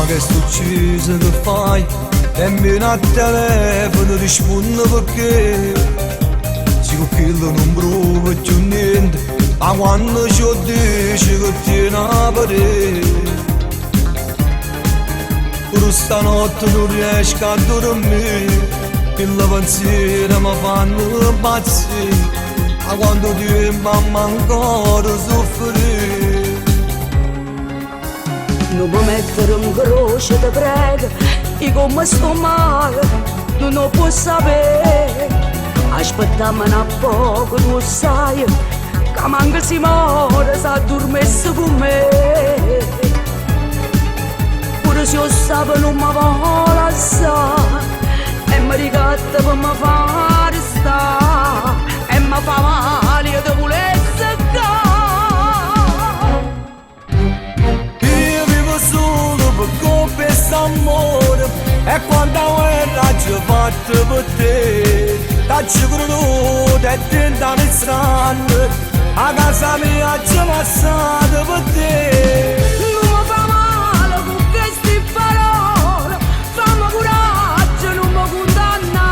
Ma che succede che fai? Nemmeno a telefono rispondo perché se con quello non provo più niente. Ma quando ci dici che tieni a parere, pure stanotte non riesco a dormire, quella pensiera mi fanno impazzire. Ma quando ti mamma ancora soffrire. Non mi mettere in croce, ti prego, io come sto male, non lo puoi sapere. Aspettammi un poco, tu sai, che manca si muore, si addormessa con me. Pure se io sapevo non mi vuole lasciare, e mi ricatta per mi fare stare, e mi fa male, io ti volessi qua. Questo amore e quando guerra ci fatto per te, t'accio creduto e tentano il strano, a casa mia ci passato per te. Non mi fa male con queste parole, fammi coraggio, non mi condanna,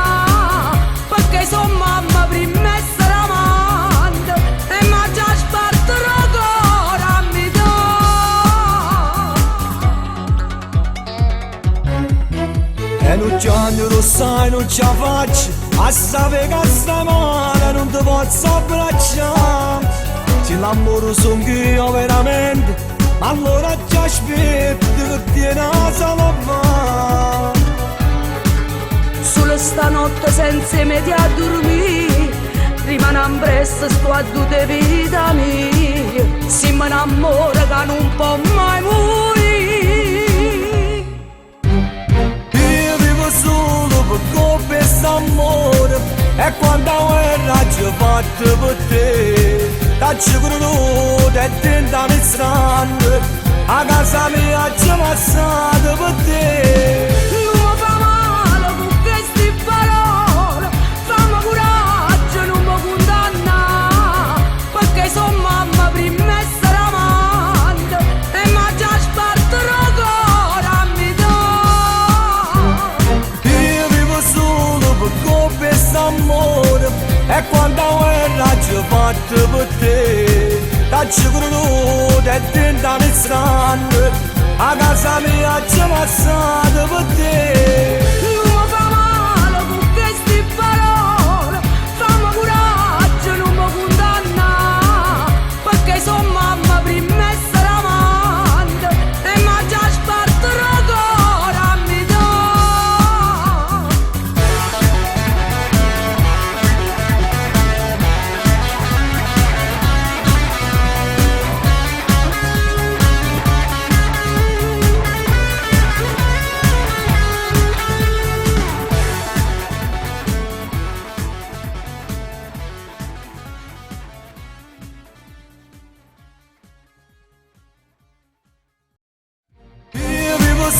perché sono mamma prima e sarà amante, e mi ha già sparto il cuore a metà. E non c'hanno lo sai, non ce la faccio, a sapere che sta male non ti posso abbracciare. Se l'amore sono io veramente, ma allora ti aspetto che tieni a salvare. Solo stanotte senza me a dormire, rimane presto sto a due vita mia, si mi innamora che non può mai morire. Solo per questo amore e quando guerra ci fatto per te, t'accio creduto e tentano il strano, a casa mia ci passato per te. Non mi fa male con queste parole, fammi coraggio, non mi condanna, perché sono mamma prima e sarà amante, e mi ha già sparto il cuore a metà. Questo amore e quando guerra ci fatto per te, t'accio creduto e tentano il strano, a casa mia ci passato per te. Non mi fa male con queste parole, fammi coraggio, non mi condanna, perché sono mamma prima e sarà amante, e mi ha già sparto il cuore a metà.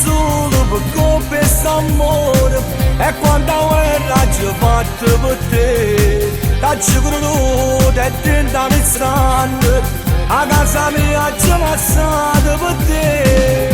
Solo per questo amore e quando guerra ci fatto per te, t'accio creduto e tentano il strano, a casa mia ci passato per te.